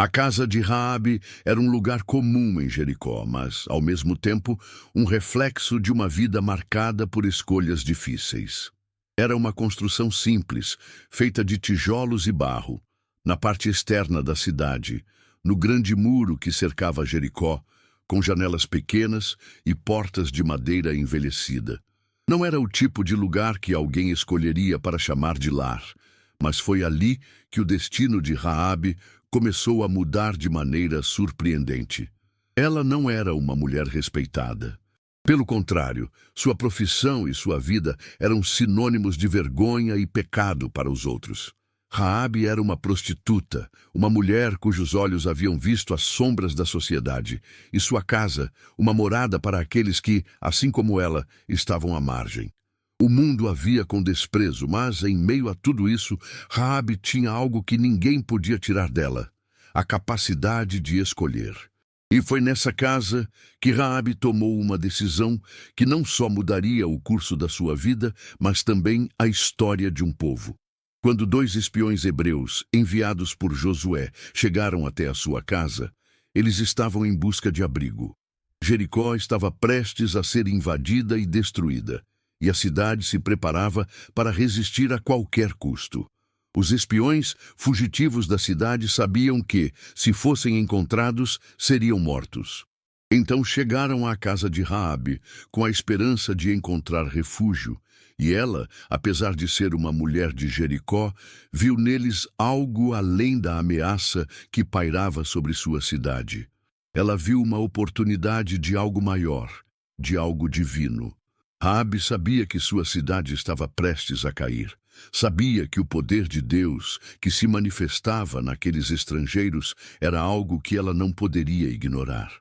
A casa de Raabe era um lugar comum em Jericó, mas, ao mesmo tempo, um reflexo de uma vida marcada por escolhas difíceis. Era uma construção simples, feita de tijolos e barro, na parte externa da cidade, no grande muro que cercava Jericó, com janelas pequenas e portas de madeira envelhecida. Não era o tipo de lugar que alguém escolheria para chamar de lar, mas foi ali que o destino de Raabe começou a mudar de maneira surpreendente. Ela não era uma mulher respeitada. Pelo contrário, sua profissão e sua vida eram sinônimos de vergonha e pecado para os outros. Raabe era uma prostituta, uma mulher cujos olhos haviam visto as sombras da sociedade, e sua casa, uma morada para aqueles que, assim como ela, estavam à margem. O mundo a via com desprezo, mas, em meio a tudo isso, Raabe tinha algo que ninguém podia tirar dela: a capacidade de escolher. E foi nessa casa que Raabe tomou uma decisão que não só mudaria o curso da sua vida, mas também a história de um povo. Quando 2 espiões hebreus, enviados por Josué, chegaram até a sua casa, eles estavam em busca de abrigo. Jericó estava prestes a ser invadida e destruída, e a cidade se preparava para resistir a qualquer custo. Os espiões, fugitivos da cidade, sabiam que, se fossem encontrados, seriam mortos. Então chegaram à casa de Raabe, com a esperança de encontrar refúgio, e ela, apesar de ser uma mulher de Jericó, viu neles algo além da ameaça que pairava sobre sua cidade. Ela viu uma oportunidade de algo maior, de algo divino. Raabe sabia que sua cidade estava prestes a cair. Sabia que o poder de Deus, que se manifestava naqueles estrangeiros, era algo que ela não poderia ignorar.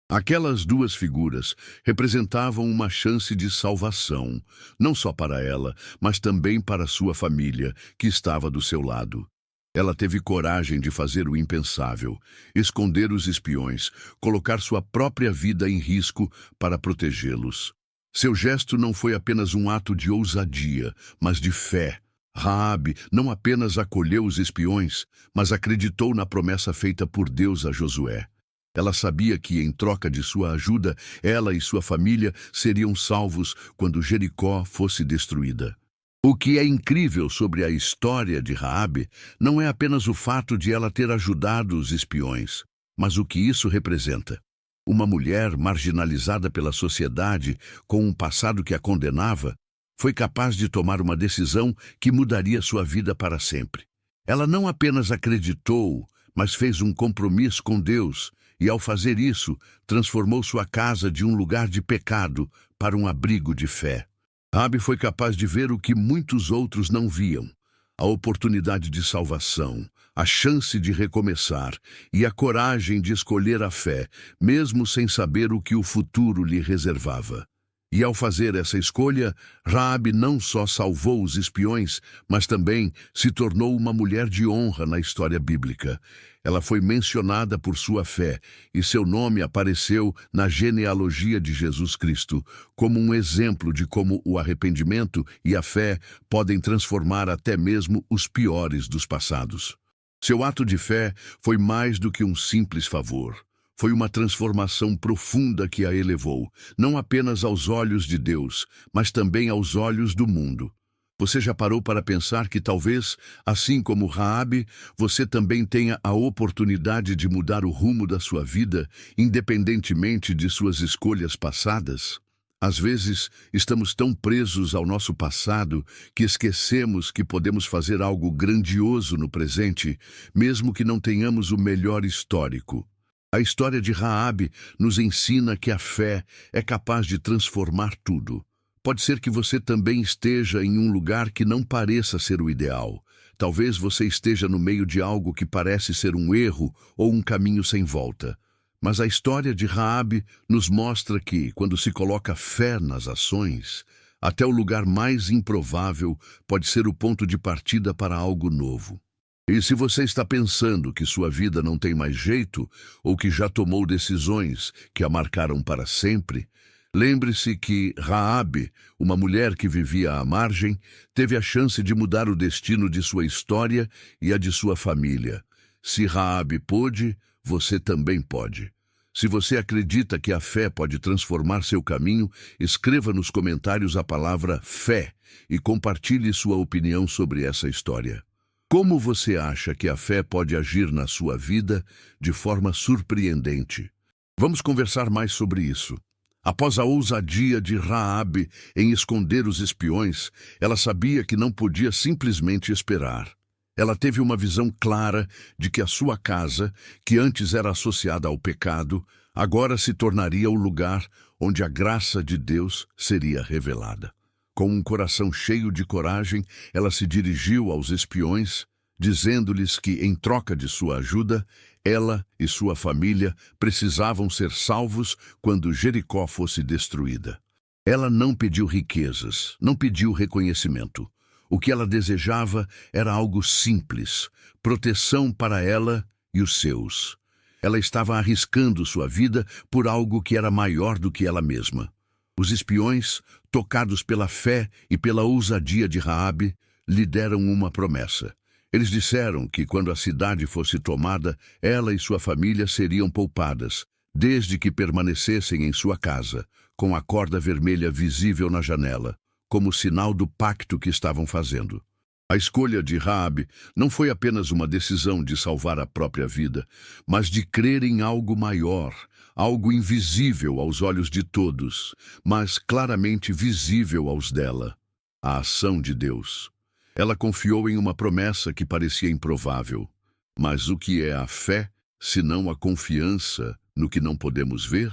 Aquelas 2 figuras representavam uma chance de salvação, não só para ela, mas também para sua família, que estava do seu lado. Ela teve coragem de fazer o impensável, esconder os espiões, colocar sua própria vida em risco para protegê-los. Seu gesto não foi apenas um ato de ousadia, mas de fé. Raabe não apenas acolheu os espiões, mas acreditou na promessa feita por Deus a Josué. Ela sabia que, em troca de sua ajuda, ela e sua família seriam salvos quando Jericó fosse destruída. O que é incrível sobre a história de Raabe não é apenas o fato de ela ter ajudado os espiões, mas o que isso representa. Uma mulher marginalizada pela sociedade, com um passado que a condenava, foi capaz de tomar uma decisão que mudaria sua vida para sempre. Ela não apenas acreditou, mas fez um compromisso com Deus, e ao fazer isso, transformou sua casa de um lugar de pecado para um abrigo de fé. Raabe foi capaz de ver o que muitos outros não viam: a oportunidade de salvação, a chance de recomeçar e a coragem de escolher a fé, mesmo sem saber o que o futuro lhe reservava. E ao fazer essa escolha, Raabe não só salvou os espiões, mas também se tornou uma mulher de honra na história bíblica. Ela foi mencionada por sua fé, e seu nome apareceu na genealogia de Jesus Cristo, como um exemplo de como o arrependimento e a fé podem transformar até mesmo os piores dos passados. Seu ato de fé foi mais do que um simples favor. Foi uma transformação profunda que a elevou, não apenas aos olhos de Deus, mas também aos olhos do mundo. Você já parou para pensar que talvez, assim como Raabe, você também tenha a oportunidade de mudar o rumo da sua vida, independentemente de suas escolhas passadas? Às vezes, estamos tão presos ao nosso passado que esquecemos que podemos fazer algo grandioso no presente, mesmo que não tenhamos o melhor histórico. A história de Raabe nos ensina que a fé é capaz de transformar tudo. Pode ser que você também esteja em um lugar que não pareça ser o ideal. Talvez você esteja no meio de algo que parece ser um erro ou um caminho sem volta. Mas a história de Raabe nos mostra que, quando se coloca fé nas ações, até o lugar mais improvável pode ser o ponto de partida para algo novo. E se você está pensando que sua vida não tem mais jeito, ou que já tomou decisões que a marcaram para sempre, lembre-se que Raabe, uma mulher que vivia à margem, teve a chance de mudar o destino de sua história e a de sua família. Se Raabe pôde, você também pode. Se você acredita que a fé pode transformar seu caminho, escreva nos comentários a palavra fé e compartilhe sua opinião sobre essa história. Como você acha que a fé pode agir na sua vida de forma surpreendente? Vamos conversar mais sobre isso. Após a ousadia de Raabe em esconder os espiões, ela sabia que não podia simplesmente esperar. Ela teve uma visão clara de que a sua casa, que antes era associada ao pecado, agora se tornaria o lugar onde a graça de Deus seria revelada. Com um coração cheio de coragem, ela se dirigiu aos espiões, dizendo-lhes que, em troca de sua ajuda, ela e sua família precisavam ser salvos quando Jericó fosse destruída. Ela não pediu riquezas, não pediu reconhecimento. O que ela desejava era algo simples, proteção para ela e os seus. Ela estava arriscando sua vida por algo que era maior do que ela mesma. Os espiões, tocados pela fé e pela ousadia de Raabe, lhe deram uma promessa. Eles disseram que quando a cidade fosse tomada, ela e sua família seriam poupadas, desde que permanecessem em sua casa, com a corda vermelha visível na janela, como sinal do pacto que estavam fazendo. A escolha de Raabe não foi apenas uma decisão de salvar a própria vida, mas de crer em algo maior, algo invisível aos olhos de todos, mas claramente visível aos dela: a ação de Deus. Ela confiou em uma promessa que parecia improvável. Mas o que é a fé, senão a confiança no que não podemos ver?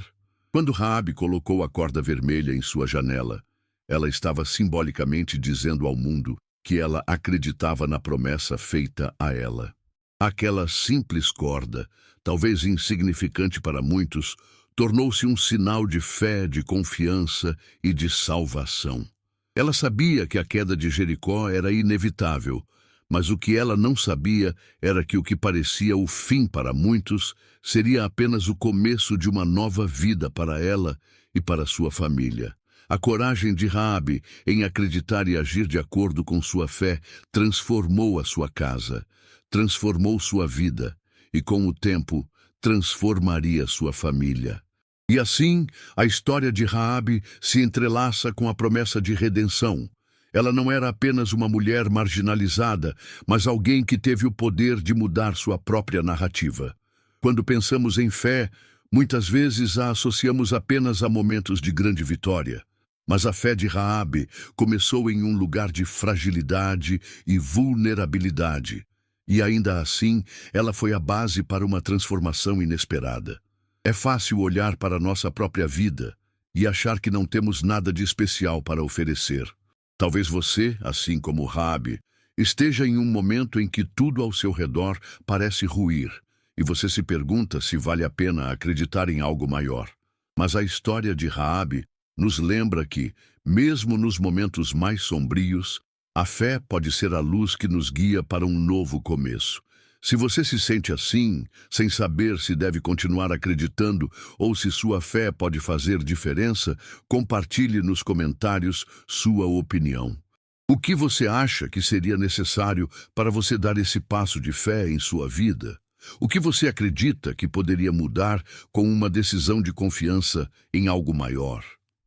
Quando Raabe colocou a corda vermelha em sua janela, ela estava simbolicamente dizendo ao mundo que ela acreditava na promessa feita a ela. Aquela simples corda, talvez insignificante para muitos, tornou-se um sinal de fé, de confiança e de salvação. Ela sabia que a queda de Jericó era inevitável, mas o que ela não sabia era que o que parecia o fim para muitos seria apenas o começo de uma nova vida para ela e para sua família. A coragem de Raabe em acreditar e agir de acordo com sua fé transformou a sua casa, transformou sua vida e, com o tempo, transformaria sua família. E assim, a história de Raabe se entrelaça com a promessa de redenção. Ela não era apenas uma mulher marginalizada, mas alguém que teve o poder de mudar sua própria narrativa. Quando pensamos em fé, muitas vezes a associamos apenas a momentos de grande vitória. Mas a fé de Raabe começou em um lugar de fragilidade e vulnerabilidade. E ainda assim, ela foi a base para uma transformação inesperada. É fácil olhar para nossa própria vida e achar que não temos nada de especial para oferecer. Talvez você, assim como Raabe, esteja em um momento em que tudo ao seu redor parece ruir, e você se pergunta se vale a pena acreditar em algo maior. Mas a história de Raabe nos lembra que, mesmo nos momentos mais sombrios, a fé pode ser a luz que nos guia para um novo começo. Se você se sente assim, sem saber se deve continuar acreditando ou se sua fé pode fazer diferença, compartilhe nos comentários sua opinião. O que você acha que seria necessário para você dar esse passo de fé em sua vida? O que você acredita que poderia mudar com uma decisão de confiança em algo maior?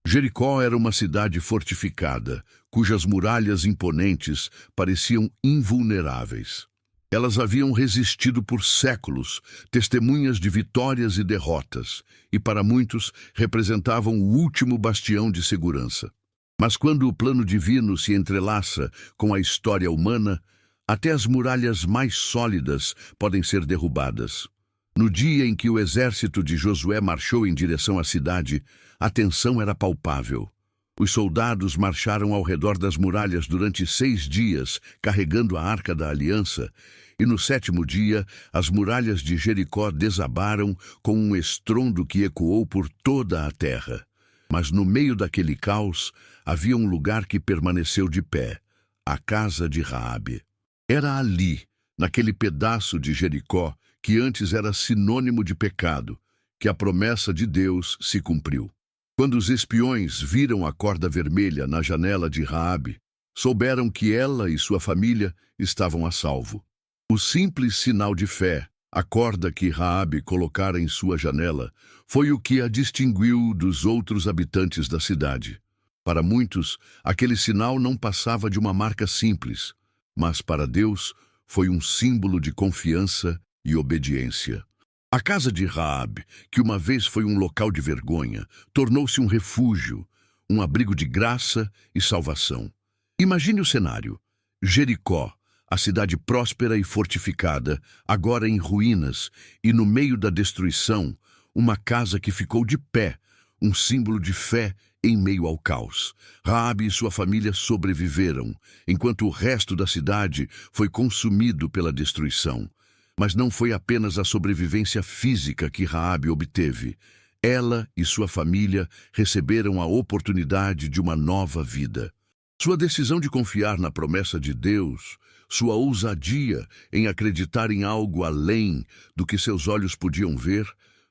Jericó era uma cidade fortificada, cujas muralhas imponentes pareciam invulneráveis. Elas haviam resistido por séculos, testemunhas de vitórias e derrotas, e para muitos representavam o último bastião de segurança. Mas quando o plano divino se entrelaça com a história humana, até as muralhas mais sólidas podem ser derrubadas. No dia em que o exército de Josué marchou em direção à cidade, a tensão era palpável. Os soldados marcharam ao redor das muralhas durante 6 dias, carregando a Arca da Aliança, e no 7º dia, as muralhas de Jericó desabaram com um estrondo que ecoou por toda a terra. Mas no meio daquele caos, havia um lugar que permaneceu de pé, a casa de Raabe. Era ali, naquele pedaço de Jericó, que antes era sinônimo de pecado, que a promessa de Deus se cumpriu. Quando os espiões viram a corda vermelha na janela de Raabe, souberam que ela e sua família estavam a salvo. O simples sinal de fé A corda que Raabe colocara em sua janela foi o que a distinguiu dos outros habitantes da cidade. Para muitos, aquele sinal não passava de uma marca simples, mas para Deus foi um símbolo de confiança e obediência. A casa de Raabe, que uma vez foi um local de vergonha, tornou-se um refúgio, um abrigo de graça e salvação. Imagine o cenário: Jericó, a cidade próspera e fortificada, agora em ruínas, e no meio da destruição, uma casa que ficou de pé, um símbolo de fé em meio ao caos. Raabe e sua família sobreviveram, enquanto o resto da cidade foi consumido pela destruição. Mas não foi apenas a sobrevivência física que Raabe obteve. Ela e sua família receberam a oportunidade de uma nova vida. Sua decisão de confiar na promessa de Deus, sua ousadia em acreditar em algo além do que seus olhos podiam ver,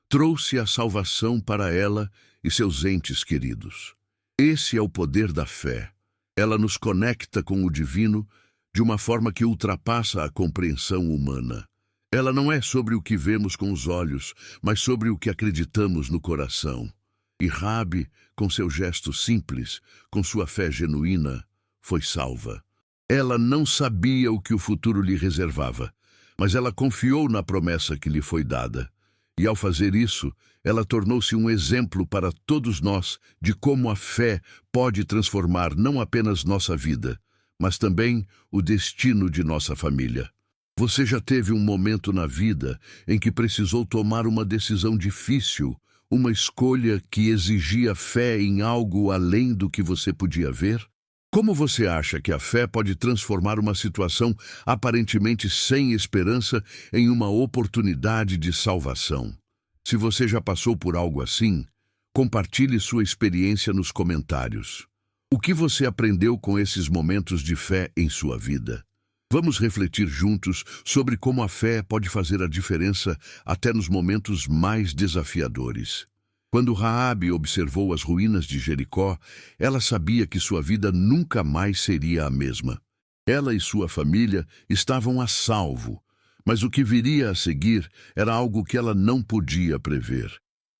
trouxe a salvação para ela e seus entes queridos. Esse é o poder da fé. Ela nos conecta com o divino de uma forma que ultrapassa a compreensão humana. Ela não é sobre o que vemos com os olhos, mas sobre o que acreditamos no coração. E Raabe, com seu gesto simples, com sua fé genuína, foi salva. Ela não sabia o que o futuro lhe reservava, mas ela confiou na promessa que lhe foi dada. E ao fazer isso, ela tornou-se um exemplo para todos nós de como a fé pode transformar não apenas nossa vida, mas também o destino de nossa família. Você já teve um momento na vida em que precisou tomar uma decisão difícil, uma escolha que exigia fé em algo além do que você podia ver? Como você acha que a fé pode transformar uma situação aparentemente sem esperança em uma oportunidade de salvação? Se você já passou por algo assim, compartilhe sua experiência nos comentários. O que você aprendeu com esses momentos de fé em sua vida? Vamos refletir juntos sobre como a fé pode fazer a diferença até nos momentos mais desafiadores. Quando Raabe observou as ruínas de Jericó, ela sabia que sua vida nunca mais seria a mesma. Ela e sua família estavam a salvo, mas o que viria a seguir era algo que ela não podia prever.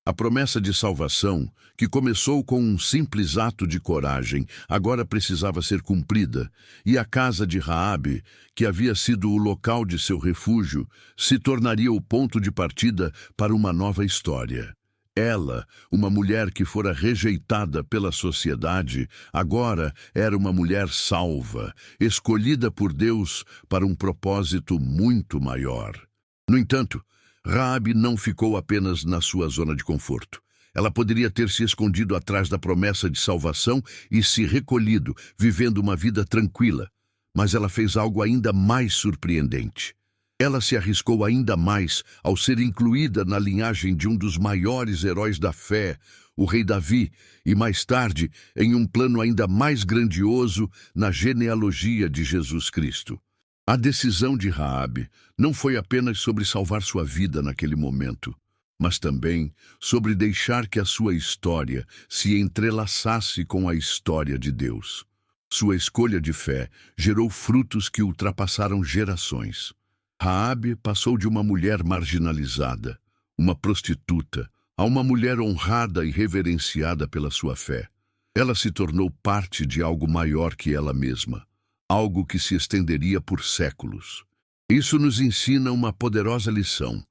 A promessa de salvação, que começou com um simples ato de coragem, agora precisava ser cumprida, e a casa de Raabe, que havia sido o local de seu refúgio, se tornaria o ponto de partida para uma nova história. Ela, uma mulher que fora rejeitada pela sociedade, agora era uma mulher salva, escolhida por Deus para um propósito muito maior. No entanto, Raabe não ficou apenas na sua zona de conforto. Ela poderia ter se escondido atrás da promessa de salvação e se recolhido, vivendo uma vida tranquila. Mas ela fez algo ainda mais surpreendente. Ela se arriscou ainda mais ao ser incluída na linhagem de um dos maiores heróis da fé, o rei Davi, e mais tarde, em um plano ainda mais grandioso, na genealogia de Jesus Cristo. A decisão de Raabe não foi apenas sobre salvar sua vida naquele momento, mas também sobre deixar que a sua história se entrelaçasse com a história de Deus. Sua escolha de fé gerou frutos que ultrapassaram gerações. Raabe passou de uma mulher marginalizada, uma prostituta, a uma mulher honrada e reverenciada pela sua fé. Ela se tornou parte de algo maior que ela mesma, algo que se estenderia por séculos. Isso nos ensina uma poderosa lição.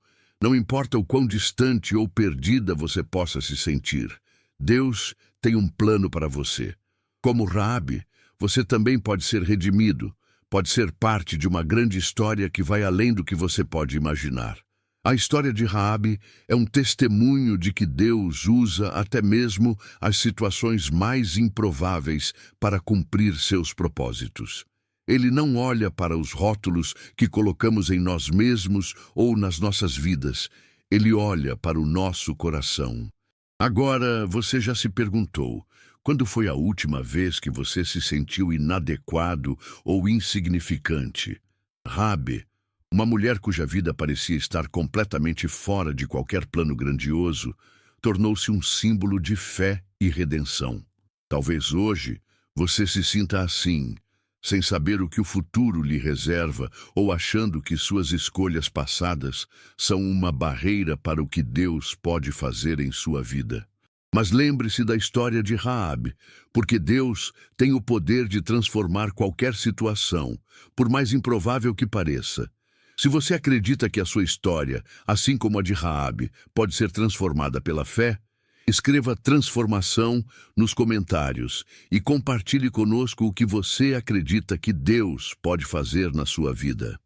Não importa o quão distante ou perdida você possa se sentir, Deus tem um plano para você. Como Raabe, você também pode ser redimido, pode ser parte de uma grande história que vai além do que você pode imaginar. A história de Raabe é um testemunho de que Deus usa até mesmo as situações mais improváveis para cumprir seus propósitos. Ele não olha para os rótulos que colocamos em nós mesmos ou nas nossas vidas. Ele olha para o nosso coração. Agora, você já se perguntou, quando foi a última vez que você se sentiu inadequado ou insignificante? Raabe, uma mulher cuja vida parecia estar completamente fora de qualquer plano grandioso, tornou-se um símbolo de fé e redenção. Talvez hoje você se sinta assim, sem saber o que o futuro lhe reserva ou achando que suas escolhas passadas são uma barreira para o que Deus pode fazer em sua vida. Mas lembre-se da história de Raabe, porque Deus tem o poder de transformar qualquer situação, por mais improvável que pareça. Se você acredita que a sua história, assim como a de Raabe, pode ser transformada pela fé, escreva transformação nos comentários e compartilhe conosco o que você acredita que Deus pode fazer na sua vida.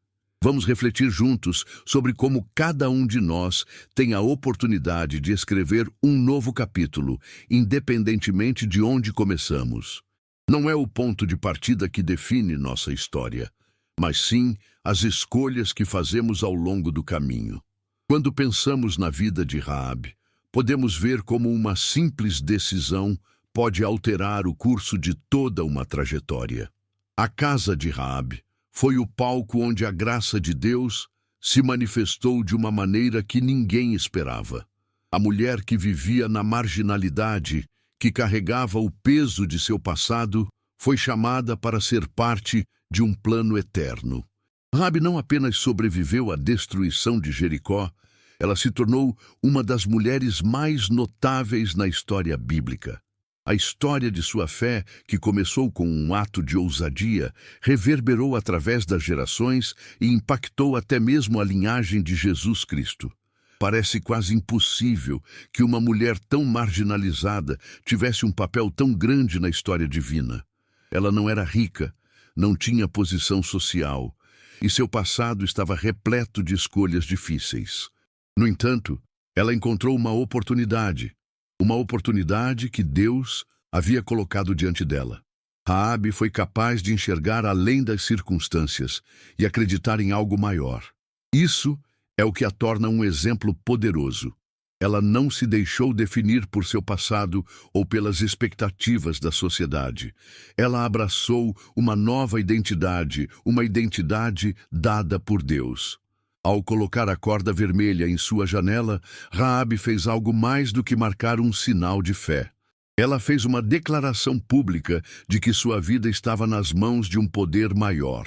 Vamos refletir juntos sobre como cada um de nós tem a oportunidade de escrever um novo capítulo, independentemente de onde começamos. Não é o ponto de partida que define nossa história, mas sim as escolhas que fazemos ao longo do caminho. Quando pensamos na vida de Raabe, podemos ver como uma simples decisão pode alterar o curso de toda uma trajetória. A casa de Raabe foi o palco onde a graça de Deus se manifestou de uma maneira que ninguém esperava. A mulher que vivia na marginalidade, que carregava o peso de seu passado, foi chamada para ser parte de um plano eterno. Raabe não apenas sobreviveu à destruição de Jericó, ela se tornou uma das mulheres mais notáveis na história bíblica. A história de sua fé, que começou com um ato de ousadia, reverberou através das gerações e impactou até mesmo a linhagem de Jesus Cristo. Parece quase impossível que uma mulher tão marginalizada tivesse um papel tão grande na história divina. Ela não era rica, não tinha posição social, e seu passado estava repleto de escolhas difíceis. No entanto, ela encontrou uma oportunidade que Deus havia colocado diante dela. Raabe foi capaz de enxergar além das circunstâncias e acreditar em algo maior. Isso é o que a torna um exemplo poderoso. Ela não se deixou definir por seu passado ou pelas expectativas da sociedade. Ela abraçou uma nova identidade, uma identidade dada por Deus. Ao colocar a corda vermelha em sua janela, Raabe fez algo mais do que marcar um sinal de fé. Ela fez uma declaração pública de que sua vida estava nas mãos de um poder maior.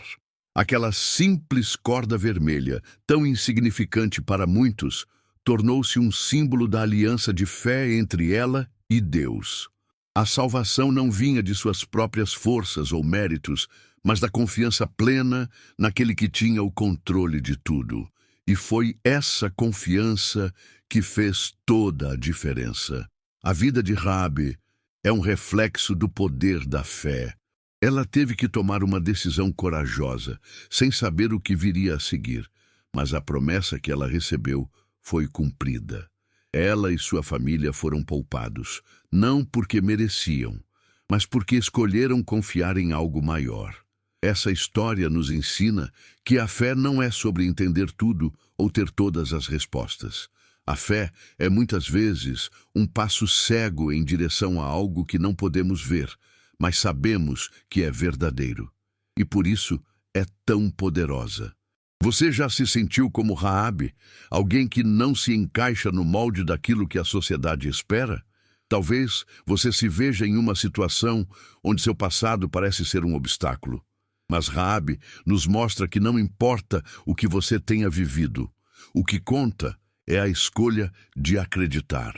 Aquela simples corda vermelha, tão insignificante para muitos, tornou-se um símbolo da aliança de fé entre ela e Deus. A salvação não vinha de suas próprias forças ou méritos, mas da confiança plena naquele que tinha o controle de tudo. E foi essa confiança que fez toda a diferença. A vida de Raabe é um reflexo do poder da fé. Ela teve que tomar uma decisão corajosa, sem saber o que viria a seguir, mas a promessa que ela recebeu foi cumprida. Ela e sua família foram poupados, não porque mereciam, mas porque escolheram confiar em algo maior. Essa história nos ensina que a fé não é sobre entender tudo ou ter todas as respostas. A fé é muitas vezes um passo cego em direção a algo que não podemos ver, mas sabemos que é verdadeiro. E por isso é tão poderosa. Você já se sentiu como Raabe, alguém que não se encaixa no molde daquilo que a sociedade espera? Talvez você se veja em uma situação onde seu passado parece ser um obstáculo. Mas Raabe nos mostra que não importa o que você tenha vivido, o que conta é a escolha de acreditar.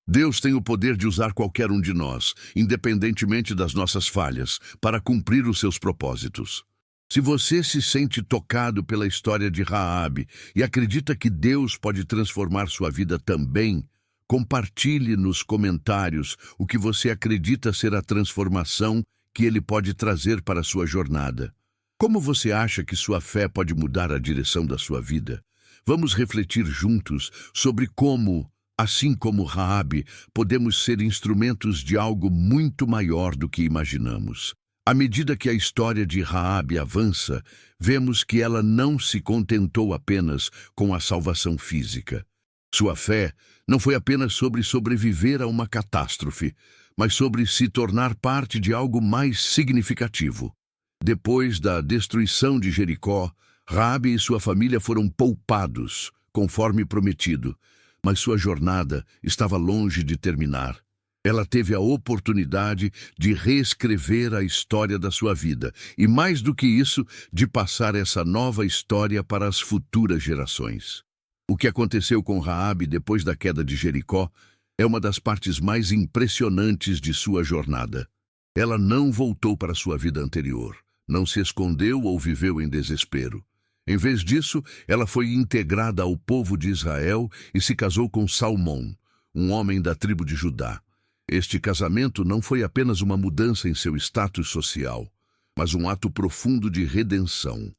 Deus tem o poder de usar qualquer um de nós, independentemente das nossas falhas, para cumprir os seus propósitos. Se você se sente tocado pela história de Raabe e acredita que Deus pode transformar sua vida também, compartilhe nos comentários o que você acredita ser a transformação que Ele pode trazer para a sua jornada. Como você acha que sua fé pode mudar a direção da sua vida? Vamos refletir juntos sobre como, assim como Raabe, podemos ser instrumentos de algo muito maior do que imaginamos. À medida que a história de Raabe avança, vemos que ela não se contentou apenas com a salvação física. Sua fé não foi apenas sobre sobreviver a uma catástrofe, mas sobre se tornar parte de algo mais significativo. Depois da destruição de Jericó, Raabe e sua família foram poupados, conforme prometido, mas sua jornada estava longe de terminar. Ela teve a oportunidade de reescrever a história da sua vida e, mais do que isso, de passar essa nova história para as futuras gerações. O que aconteceu com Raabe depois da queda de Jericó é uma das partes mais impressionantes de sua jornada. Ela não voltou para sua vida anterior, não se escondeu ou viveu em desespero. Em vez disso, ela foi integrada ao povo de Israel e se casou com Salmão, um homem da tribo de Judá. Este casamento não foi apenas uma mudança em seu status social, mas um ato profundo de redenção.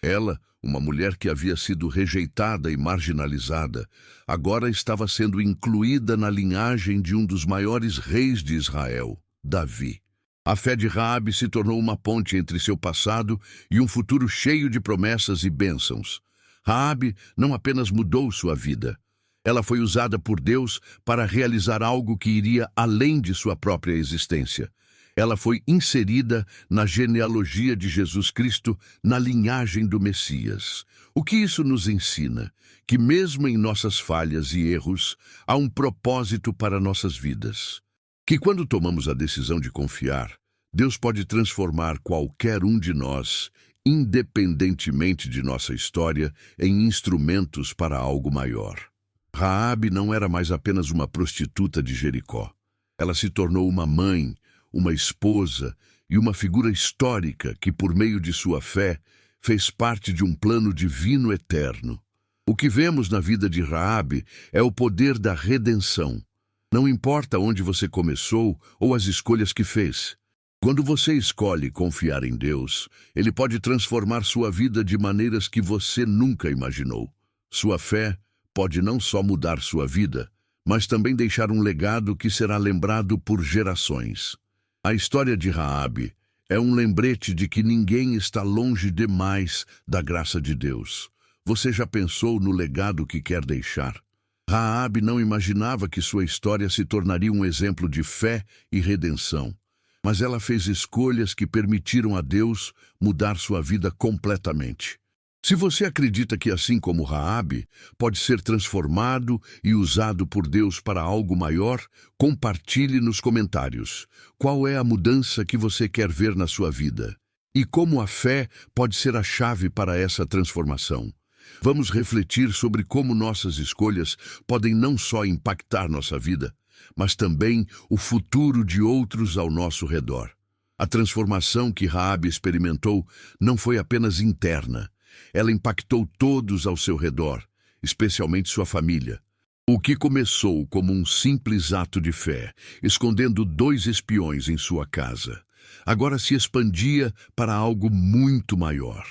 Ela, uma mulher que havia sido rejeitada e marginalizada, agora estava sendo incluída na linhagem de um dos maiores reis de Israel, Davi. A fé de Raabe se tornou uma ponte entre seu passado e um futuro cheio de promessas e bênçãos. Raabe não apenas mudou sua vida, ela foi usada por Deus para realizar algo que iria além de sua própria existência. Ela foi inserida na genealogia de Jesus Cristo, na linhagem do Messias. O que isso nos ensina? Que mesmo em nossas falhas e erros, há um propósito para nossas vidas. Que quando tomamos a decisão de confiar, Deus pode transformar qualquer um de nós, independentemente de nossa história, em instrumentos para algo maior. Raabe não era mais apenas uma prostituta de Jericó. Ela se tornou uma mãe, uma esposa e uma figura histórica que, por meio de sua fé, fez parte de um plano divino eterno. O que vemos na vida de Raabe é o poder da redenção. Não importa onde você começou ou as escolhas que fez. Quando você escolhe confiar em Deus, Ele pode transformar sua vida de maneiras que você nunca imaginou. Sua fé pode não só mudar sua vida, mas também deixar um legado que será lembrado por gerações. A história de Raabe é um lembrete de que ninguém está longe demais da graça de Deus. Você já pensou no legado que quer deixar? Raabe não imaginava que sua história se tornaria um exemplo de fé e redenção, mas ela fez escolhas que permitiram a Deus mudar sua vida completamente. Se você acredita que, assim como Raabe, pode ser transformado e usado por Deus para algo maior, compartilhe nos comentários. Qual é a mudança que você quer ver na sua vida? E como a fé pode ser a chave para essa transformação? Vamos refletir sobre como nossas escolhas podem não só impactar nossa vida, mas também o futuro de outros ao nosso redor. A transformação que Raabe experimentou não foi apenas interna. Ela impactou todos ao seu redor, especialmente sua família. O que começou como um simples ato de fé, escondendo 2 espiões em sua casa, agora se expandia para algo muito maior.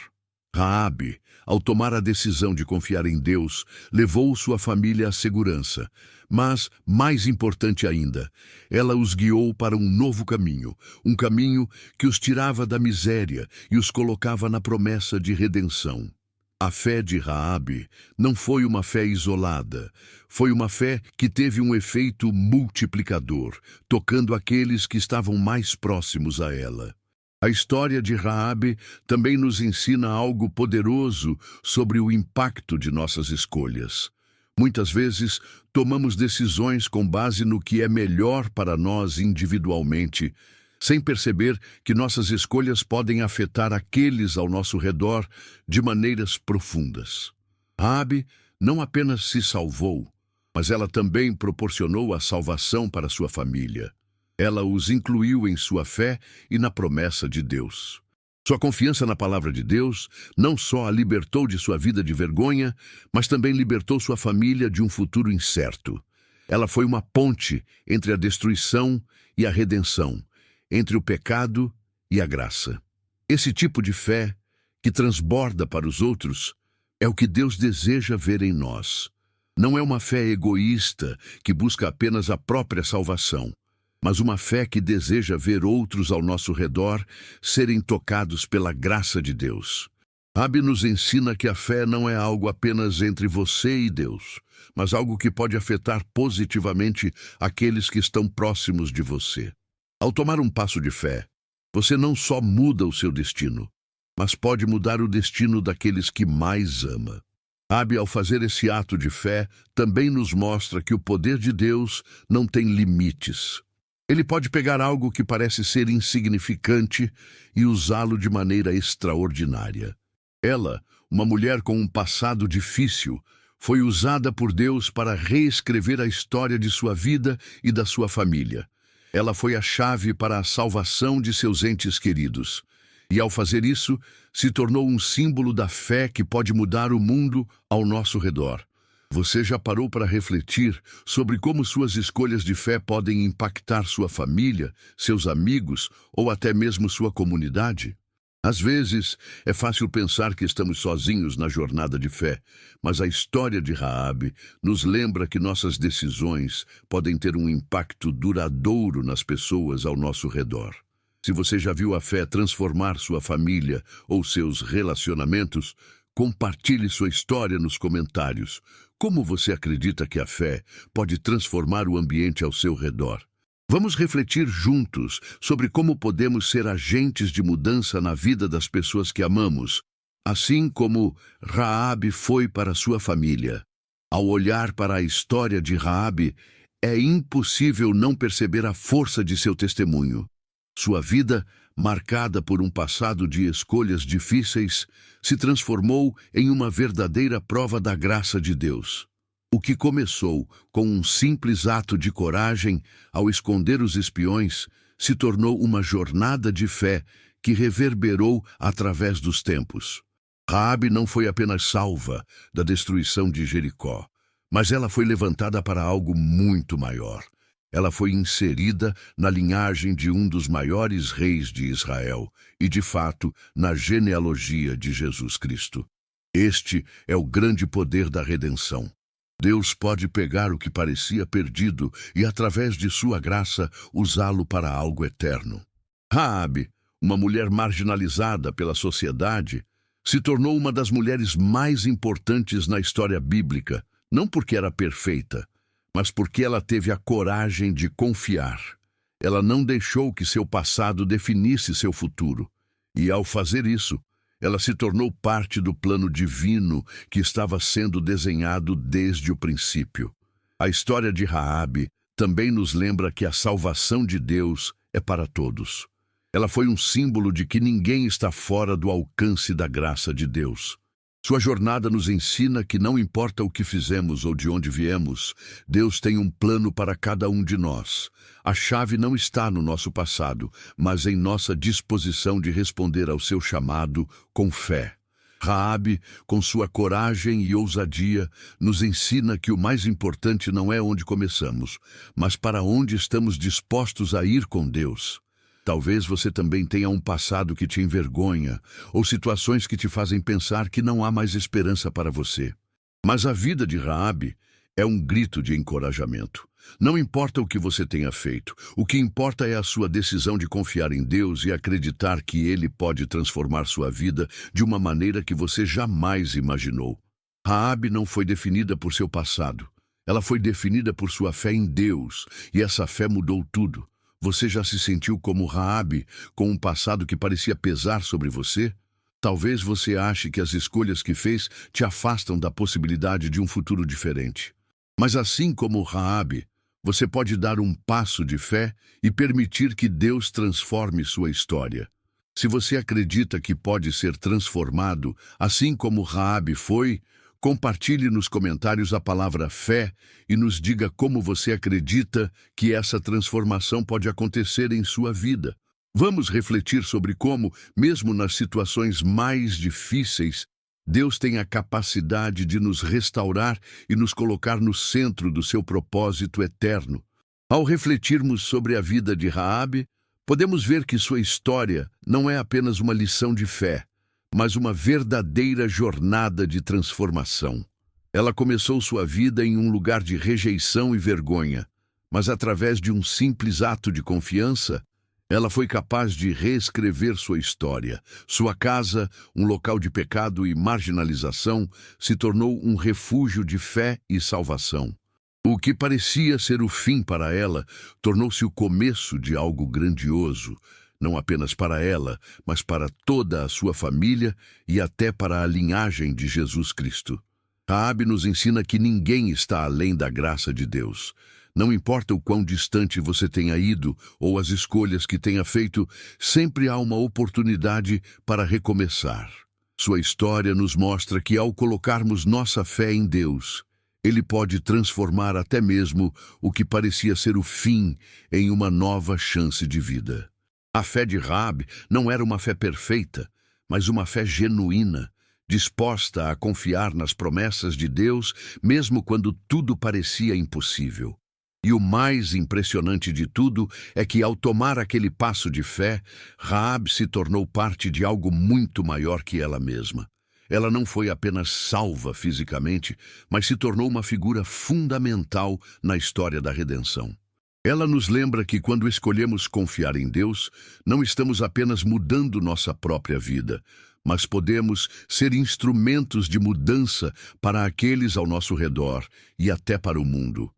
Raabe, ao tomar a decisão de confiar em Deus, levou sua família à segurança. Mas, mais importante ainda, ela os guiou para um novo caminho, um caminho que os tirava da miséria e os colocava na promessa de redenção. A fé de Raabe não foi uma fé isolada, foi uma fé que teve um efeito multiplicador, tocando aqueles que estavam mais próximos a ela. A história de Raabe também nos ensina algo poderoso sobre o impacto de nossas escolhas. Muitas vezes, tomamos decisões com base no que é melhor para nós individualmente, sem perceber que nossas escolhas podem afetar aqueles ao nosso redor de maneiras profundas. Raabe não apenas se salvou, mas ela também proporcionou a salvação para sua família. Ela os incluiu em sua fé e na promessa de Deus. Sua confiança na palavra de Deus não só a libertou de sua vida de vergonha, mas também libertou sua família de um futuro incerto. Ela foi uma ponte entre a destruição e a redenção, entre o pecado e a graça. Esse tipo de fé, que transborda para os outros, é o que Deus deseja ver em nós. Não é uma fé egoísta que busca apenas a própria salvação, mas uma fé que deseja ver outros ao nosso redor serem tocados pela graça de Deus. Raabe nos ensina que a fé não é algo apenas entre você e Deus, mas algo que pode afetar positivamente aqueles que estão próximos de você. Ao tomar um passo de fé, você não só muda o seu destino, mas pode mudar o destino daqueles que mais ama. Raabe, ao fazer esse ato de fé, também nos mostra que o poder de Deus não tem limites. Ele pode pegar algo que parece ser insignificante e usá-lo de maneira extraordinária. Ela, uma mulher com um passado difícil, foi usada por Deus para reescrever a história de sua vida e da sua família. Ela foi a chave para a salvação de seus entes queridos. E, ao fazer isso, se tornou um símbolo da fé que pode mudar o mundo ao nosso redor. Você já parou para refletir sobre como suas escolhas de fé podem impactar sua família, seus amigos ou até mesmo sua comunidade? Às vezes, é fácil pensar que estamos sozinhos na jornada de fé, mas a história de Raabe nos lembra que nossas decisões podem ter um impacto duradouro nas pessoas ao nosso redor. Se você já viu a fé transformar sua família ou seus relacionamentos, compartilhe sua história nos comentários. Como você acredita que a fé pode transformar o ambiente ao seu redor? Vamos refletir juntos sobre como podemos ser agentes de mudança na vida das pessoas que amamos, assim como Raabe foi para sua família. Ao olhar para a história de Raabe, é impossível não perceber a força de seu testemunho. Sua vida, marcada por um passado de escolhas difíceis, se transformou em uma verdadeira prova da graça de Deus. O que começou com um simples ato de coragem ao esconder os espiões se tornou uma jornada de fé que reverberou através dos tempos. Raabe não foi apenas salva da destruição de Jericó, mas ela foi levantada para algo muito maior. Ela foi inserida na linhagem de um dos maiores reis de Israel e, de fato, na genealogia de Jesus Cristo. Este é o grande poder da redenção. Deus pode pegar o que parecia perdido e, através de sua graça, usá-lo para algo eterno. Raabe, uma mulher marginalizada pela sociedade, se tornou uma das mulheres mais importantes na história bíblica, não porque era perfeita, mas porque ela teve a coragem de confiar. Ela não deixou que seu passado definisse seu futuro. E, ao fazer isso, ela se tornou parte do plano divino que estava sendo desenhado desde o princípio. A história de Raabe também nos lembra que a salvação de Deus é para todos. Ela foi um símbolo de que ninguém está fora do alcance da graça de Deus. Sua jornada nos ensina que não importa o que fizemos ou de onde viemos, Deus tem um plano para cada um de nós. A chave não está no nosso passado, mas em nossa disposição de responder ao seu chamado com fé. Raabe, com sua coragem e ousadia, nos ensina que o mais importante não é onde começamos, mas para onde estamos dispostos a ir com Deus. Talvez você também tenha um passado que te envergonha, ou situações que te fazem pensar que não há mais esperança para você. Mas a vida de Raabe é um grito de encorajamento. Não importa o que você tenha feito, o que importa é a sua decisão de confiar em Deus e acreditar que Ele pode transformar sua vida de uma maneira que você jamais imaginou. Raabe não foi definida por seu passado. Ela foi definida por sua fé em Deus, e essa fé mudou tudo. Você já se sentiu como Raabe, com um passado que parecia pesar sobre você? Talvez você ache que as escolhas que fez te afastam da possibilidade de um futuro diferente. Mas assim como Raabe, você pode dar um passo de fé e permitir que Deus transforme sua história. Se você acredita que pode ser transformado, assim como Raabe foi, compartilhe nos comentários a palavra fé e nos diga como você acredita que essa transformação pode acontecer em sua vida. Vamos refletir sobre como, mesmo nas situações mais difíceis, Deus tem a capacidade de nos restaurar e nos colocar no centro do seu propósito eterno. Ao refletirmos sobre a vida de Raabe, podemos ver que sua história não é apenas uma lição de fé, mas uma verdadeira jornada de transformação. Ela começou sua vida em um lugar de rejeição e vergonha, mas através de um simples ato de confiança, ela foi capaz de reescrever sua história. Sua casa, um local de pecado e marginalização, se tornou um refúgio de fé e salvação. O que parecia ser o fim para ela, tornou-se o começo de algo grandioso, não apenas para ela, mas para toda a sua família e até para a linhagem de Jesus Cristo. Raabe nos ensina que ninguém está além da graça de Deus. Não importa o quão distante você tenha ido ou as escolhas que tenha feito, sempre há uma oportunidade para recomeçar. Sua história nos mostra que, ao colocarmos nossa fé em Deus, Ele pode transformar até mesmo o que parecia ser o fim em uma nova chance de vida. A fé de Raabe não era uma fé perfeita, mas uma fé genuína, disposta a confiar nas promessas de Deus, mesmo quando tudo parecia impossível. E o mais impressionante de tudo é que, ao tomar aquele passo de fé, Raabe se tornou parte de algo muito maior que ela mesma. Ela não foi apenas salva fisicamente, mas se tornou uma figura fundamental na história da redenção. Ela nos lembra que, quando escolhemos confiar em Deus, não estamos apenas mudando nossa própria vida, mas podemos ser instrumentos de mudança para aqueles ao nosso redor e até para o mundo.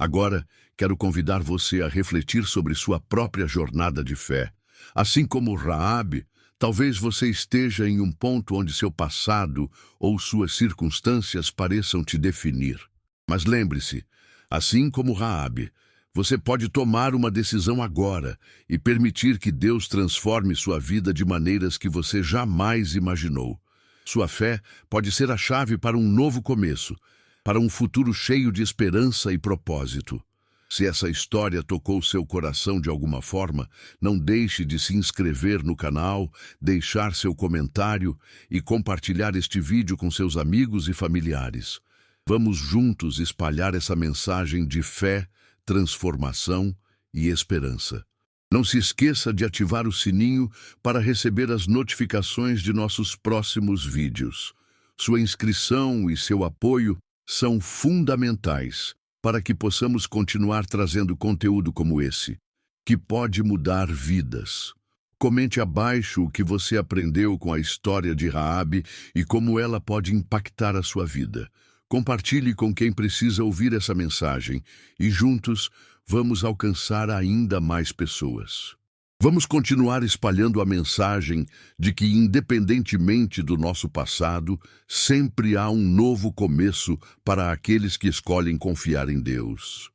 Agora, quero convidar você a refletir sobre sua própria jornada de fé. Assim como Raabe, talvez você esteja em um ponto onde seu passado ou suas circunstâncias pareçam te definir. Mas lembre-se, assim como Raabe, você pode tomar uma decisão agora e permitir que Deus transforme sua vida de maneiras que você jamais imaginou. Sua fé pode ser a chave para um novo começo, para um futuro cheio de esperança e propósito. Se essa história tocou seu coração de alguma forma, não deixe de se inscrever no canal, deixar seu comentário e compartilhar este vídeo com seus amigos e familiares. Vamos juntos espalhar essa mensagem de fé, transformação e esperança. Não se esqueça de ativar o sininho para receber as notificações de nossos próximos vídeos. Sua inscrição e seu apoio são fundamentais para que possamos continuar trazendo conteúdo como esse, que pode mudar vidas. Comente abaixo o que você aprendeu com a história de Raabe e como ela pode impactar a sua vida. Compartilhe com quem precisa ouvir essa mensagem e juntos vamos alcançar ainda mais pessoas. Vamos continuar espalhando a mensagem de que, independentemente do nosso passado, sempre há um novo começo para aqueles que escolhem confiar em Deus.